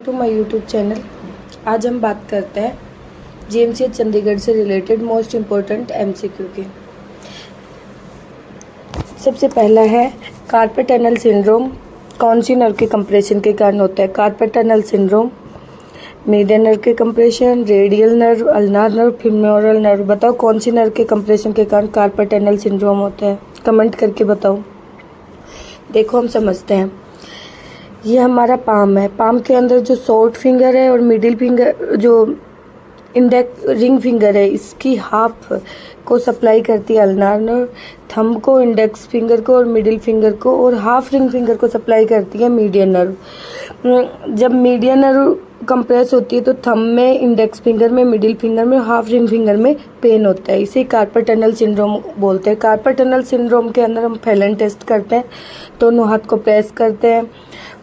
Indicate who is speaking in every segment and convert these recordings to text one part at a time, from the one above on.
Speaker 1: To my YouTube channel. आज हम बात करते हैं जीएमसीएच चंडीगढ़ से रिलेटेड मोस्ट इम्पोर्टेंट एमसीक्यू की। सबसे पहला है कार्पेट टनल सिंड्रोम कौन सी नर्व के कंप्रेशन के कारण होता है। Carpal tunnel syndrome median nerve के compression, radial nerve, ulnar nerve, femoral nerve. बताओ कौन सी नर्व के कंप्रेशन के कारण कार्पेट टनल सिंड्रोम होता है। कमेंट करके बताओ। देखो हम समझते हैं। ये हमारा पाम है। पाम के अंदर जो शॉर्ट फिंगर है और मिडिल फिंगर जो इंडेक्स रिंग फिंगर है, इसकी हाफ को सप्लाई करती है अल्नार नर्व, थंब को, इंडेक्स फिंगर को और मिडिल फिंगर को, और हाफ रिंग फिंगर को सप्लाई करती है मीडियन नर्व। जब मीडियन नर्व कंप्रेस होती है तो थंब में, इंडेक्स फिंगर में, मिडिल फिंगर में, हाफ रिंग फिंगर में पेन होता है। इसे कार्पेट टनल सिंड्रोम बोलते हैं। कार्पेट टनल सिंड्रोम के अंदर हम फेलन टेस्ट करते हैं, दोनों हाथ को प्रेस करते हैं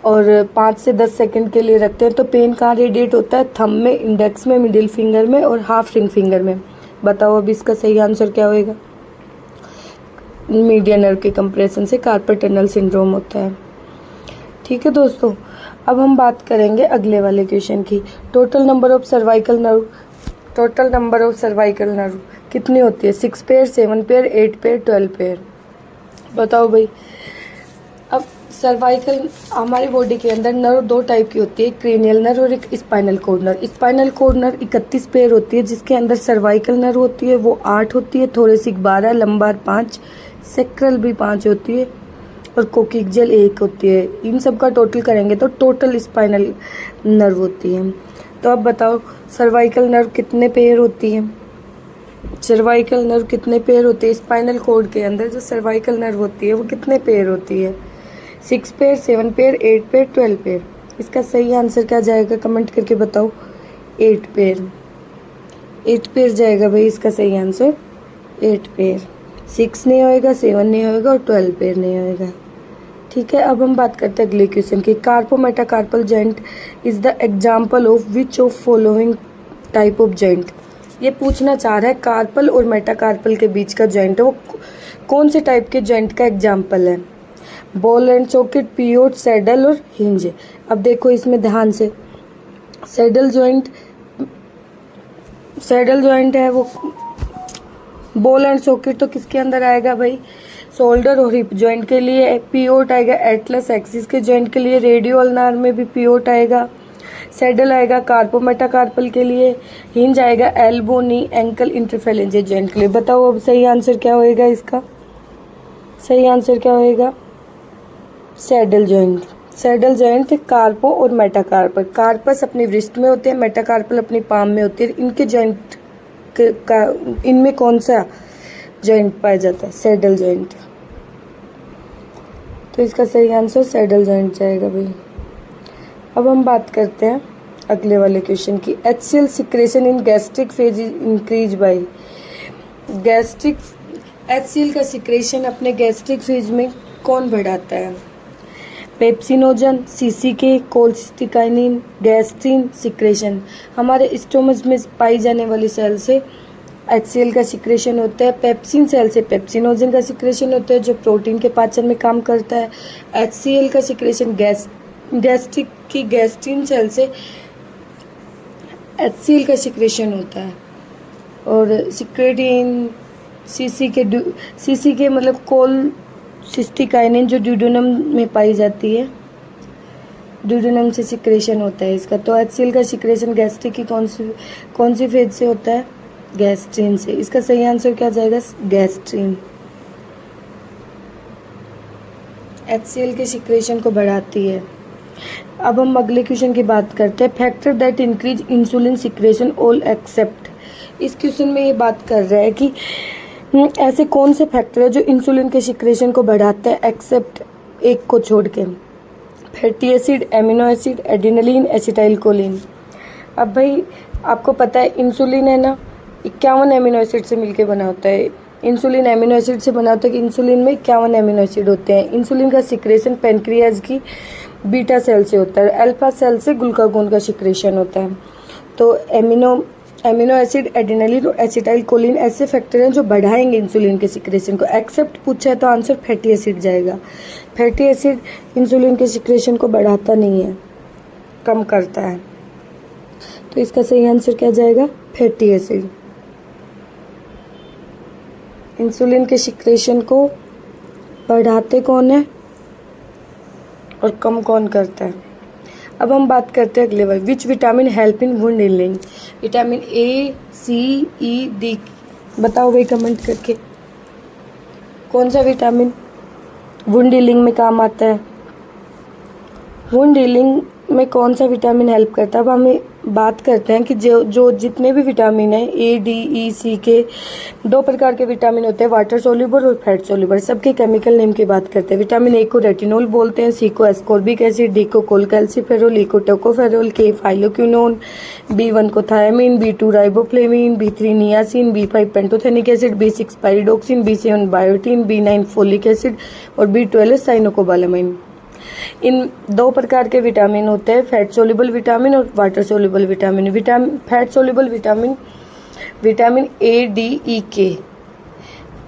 Speaker 1: और 5 से 10 सेकंड के लिए रखते हैं। तो पेन कहाँ रेडिएट होता है? थंब में, इंडेक्स में, मिडिल फिंगर में और हाफ रिंग फिंगर में। बताओ अब इसका सही आंसर क्या होएगा? मीडियन नर्व के कंप्रेशन से कार्पेट टनल सिंड्रोम होता है। ठीक है दोस्तों, अब हम बात करेंगे अगले वाले क्वेश्चन की। Total number of cervical nerve कितनी होती है? 6 पेयर, 7 पेयर, 8 पेयर, 12 पेयर। बताओ भाई। अब सर्वाइकल, हमारी बॉडी के अंदर नर्व 2 टाइप की होती है, क्रेनियल नर्व और एक spinal cord nerve. Spinal cord nerve 31 pair होती है, जिसके अंदर सर्वाइकल नर्व होती है वो 8 होती है, थोरेसिक 12, लंबार 5, सेक्रल भी 5 होती है और कोकिक्जियल 1 होती है। इन सब का टोटल करेंगे तो टोटल स्पाइनल नर्व होती है। तो अब बताओ सर्वाइकल नर्व कितने पेयर होती है? सर्वाइकल नर्व कितने पेयर होते हैं? स्पाइनल कॉर्ड के अंदर जो सर्वाइकल नर्व होती है वो कितने पेयर होती है? 6 पेयर, 7 पेयर, 8 पेयर, 12 पेयर। इसका सही आंसर क्या जाएगा? कमेंट करके बताओ। 8 पेयर। 8 पेयर जाएगा भाई इसका सही आंसर। 8 पेयर। 6 नहीं होएगा, 7 नहीं होएगा और 12 पेयर नहीं होएगा। ठीक है, अब हम बात करते हैं अगले क्वेश्चन की। Carpo metacarpal joint is the example of which of following type of joint. ये पूछना चाह रहा है कार्पल और मेटाकार्पल के बीच का जॉइंट है वो कौन से टाइप के जॉइंट का एग्जाम्पल है? Ball and socket, pivot, saddle और हिंज। अब देखो इसमें ध्यान से। सैडल जॉइंट है वो बॉल एंड सॉकेट तो किसके अंदर आएगा भाई? शोल्डर और हिप जॉइंट के लिए। पिवोट आएगा एटलस एक्सिस के जॉइंट के लिए। रेडियो अल्नार में भी पिवोट आएगा। सैडल आएगा कार्पो मेटाकार्पल के लिए। हिंज आएगा एल्बो, नी, एंकल, इंटरफेरेंजियल जॉइंट के लिए। बताओ अब सही आंसर क्या होएगा इसका? सही आंसर क्या होएगा? Saddle joint. सैडल जॉइंट कार्पो और मेटाकार्पल। कार्पस अपनी रिस्ट में होते हैं, मेटाकार्पल अपनी पाम में होती है। इनके जॉइंट का इनमें कौन सा जॉइंट पाया जाता है? Saddle joint. तो इसका सही आंसर सैडल जॉइंट जाएगा भाई। अब हम बात करते हैं अगले वाले क्वेश्चन की। HCl secretion in gastric phase increase by. HCl का सिक्रेशन अपने गैस्ट्रिक फेज में कौन बढ़ाता है? Pepsinogen, CCK, cholecystokinin, gastrin secretion. हमारे स्टोमच में पाई जाने वाली सेल से HCl का सिक्रेशन होता है। पेप्सिन सेल से पेप्सिनोजन का सिक्रेशन होता है जो प्रोटीन के पाचन में काम करता है। HCl का सिक्रेशन गैस्ट्रिक की गैस्ट्रिन सेल से HCl का सिक्रेशन होता है। और सिक्रेटिन सीसीके मतलब कोल्सिस्टिकाइनिन जो ड्यूडेनम में पाई जाती है, ड्यूडेनम से सिक्रेशन होता है इसका। तो HCl का सिक्रेशन गैस्ट्रिक की कौन सी फेज से होता है? गैस्ट्रिन से। इसका सही आंसर क्या जाएगा? गैस्ट्रिन। HCl के सिक्रेशन को बढ़ाती है। अब हम अगले क्वेश्चन की बात करते हैं। Factor that increase insulin secretion all except. इस क्वेश्चन में ये बात कर रहा है कि ऐसे कौन से फैक्टर है जो इंसुलिन के सिक्रेशन को बढ़ाते हैं एक्सेप्ट एक को छोड़ के। Fatty acid, amino acid, adrenaline, acetylcholine. अब भाई आपको पता है इंसुलिन है ना 51 एमिनो एसिड से मिलके बना होता है। इंसुलिन एमिनो एसिड से बना होता है कि इंसुलिन में 51 एमिनो एसिड होते हैं। इंसुलिन का सिक्रेशन पेनक्रियाज की बीटा सेल से होता है। अल्फा सेल से ग्लूकागोन का सिक्रेशन होता है। तो एमिनो एसिड, एडिनलिन और एसिटाइलकोलिन ऐसे फैक्टर हैं जो बढ़ाएंगे इंसुलिन के सिक्रेशन को। एक्सेप्ट पूछा है तो आंसर फैटी एसिड जाएगा। फैटी एसिड इंसुलिन के सिक्रेशन को बढ़ाता नहीं है। कम करता है। तो इसका सही आंसर क्या जाएगा? Fatty acid. इंसुलिन के सिक्रेशन को बढ़ाते कौन है और कम कौन करता है? अब हम बात करते हैं अगले वर्ग, which vitamin help in wound healing? Vitamin A, C, E, D. बताओ भाई कमेंट करके, कौन सा विटामिन वुंड हीलिंग में काम आता है? वुंड हीलिंग में कौन सा विटामिन हेल्प करता है? अब हम बात करते हैं कि जो जितने भी विटामिन हैं, ए, डी, ई, सी के 2 प्रकार के विटामिन होते हैं, वाटर सोल्यूबल और फैट सोल्यूबल। सबके केमिकल नेम की बात करते हैं। विटामिन ए को रेटिनोल बोलते हैं, सी को एस्कॉर्बिक एसिड, डी को कोलकैल्सिफेरॉल, ई को टोकोफेरॉल, के फाइलोक्विनोन, B1 को thiamine, B2 riboflavin, B3 niacin, B5 pantothenic acid, B6 pyridoxine, B7 biotin, B9 folic acid और B12 साइनोकोबालामाइन। इन 2 प्रकार के विटामिन होते हैं, फैट सोल्यूबल विटामिन और water soluble vitamin. Fat soluble vitamin vitamin A, D, E, K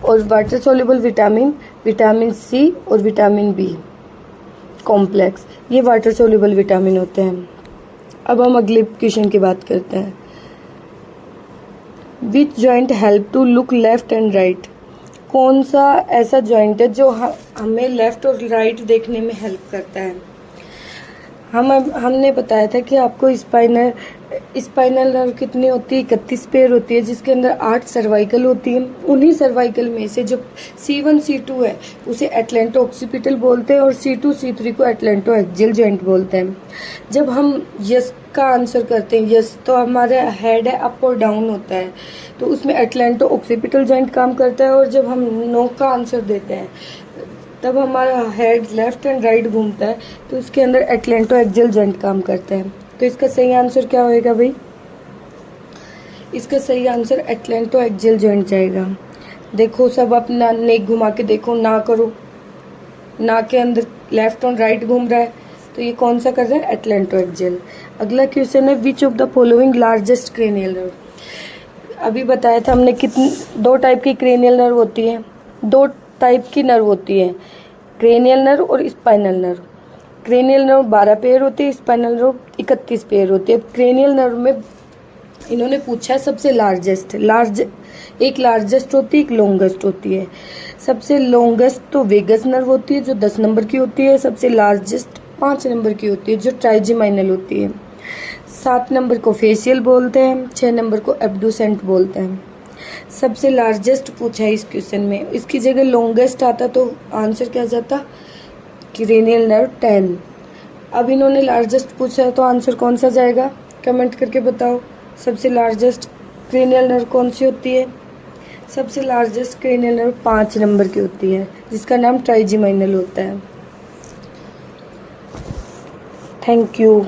Speaker 1: और water soluble vitamin vitamin C और vitamin B complex, ये water soluble vitamin होते हैं। अब हम अगले क्वेश्चन की बात करते हैं, which joint help to look left and right? कौन सा ऐसा जॉइंट है जो हमें लेफ्ट और राइट देखने में हेल्प करता है? हमने बताया था कि आपको स्पाइनल नर्व कितनी होती है? 31 पेयर होती है, जिसके अंदर 8 सर्वाइकल होती है। उन्हीं सर्वाइकल में से जो C1 C2 है उसे एटलेंटो ऑक्सीपिटल बोलते हैं और C2 C3 को एटलेंटो एक्सियल जॉइंट बोलते हैं। जब हम यस का आंसर करते हैं, यस, तो हमारा हेड है अप और डाउन होता है, तो उसमें एटलेंटो ऑक्सीपिटल जॉइंट काम करता है। और जब हम नो का आंसर देते हैं तब हमारा हेड लेफ्ट एंड राइट घूमता है, तो इसके अंदर एटलेंटो एक्सियल जॉइंट काम करता है। तो इसका सही आंसर क्या होएगा भाई? इसका सही आंसर एटलेंटो एक्सियल जॉइंट जाएगा। देखो सब अपना नेक घुमा के देखो, ना करो, ना के अंदर लेफ्ट और राइट घूम रहा है, तो ये कौन सा कर रहा है? Atlanto axial. अगला क्वेश्चन है, which of the following largest cranial nerve? अभी बताया था हमने कितनी 2 टाइप की क्रेनियल नर्व होती है, 2 टाइप की नर्व होती है, क्रेनियल नर्व और spinal nerve. Cranial nerve 12 pair होती है, स्पाइनल नर्व 31 पेयर होती है। क्रेनियल नर्व में इन्होंने पूछा है सबसे एक लार्जेस्ट होती है, एक लॉन्गेस्ट होती है। सबसे लॉन्गेस्ट तो वेगस नर्व होती है जो 10 नंबर की होती है। सबसे लार्जेस्ट 5 नंबर की होती है जो ट्राइजेमाइनल होती है। 7 नंबर को फेशियल बोलते हैं, 6 नंबर को एब्डुसेंट बोलते हैं। सबसे लार्जेस्ट पूछा है इस क्वेश्चन में, इसकी जगह लॉन्गेस्ट आता तो आंसर क्या जाता? Cranial nerve 10। अब इन्होंने लार्जेस्ट पूछा है तो आंसर कौन सा जाएगा? कमेंट करके बताओ। सबसे लार्जेस्ट क्रेनियल नर्व कौन सी होती है? सबसे लार्जेस्ट क्रेनियल नर्व 5 नंबर की होती है, जिसका नाम ट्राइजेमाइनल होता है। Thank you.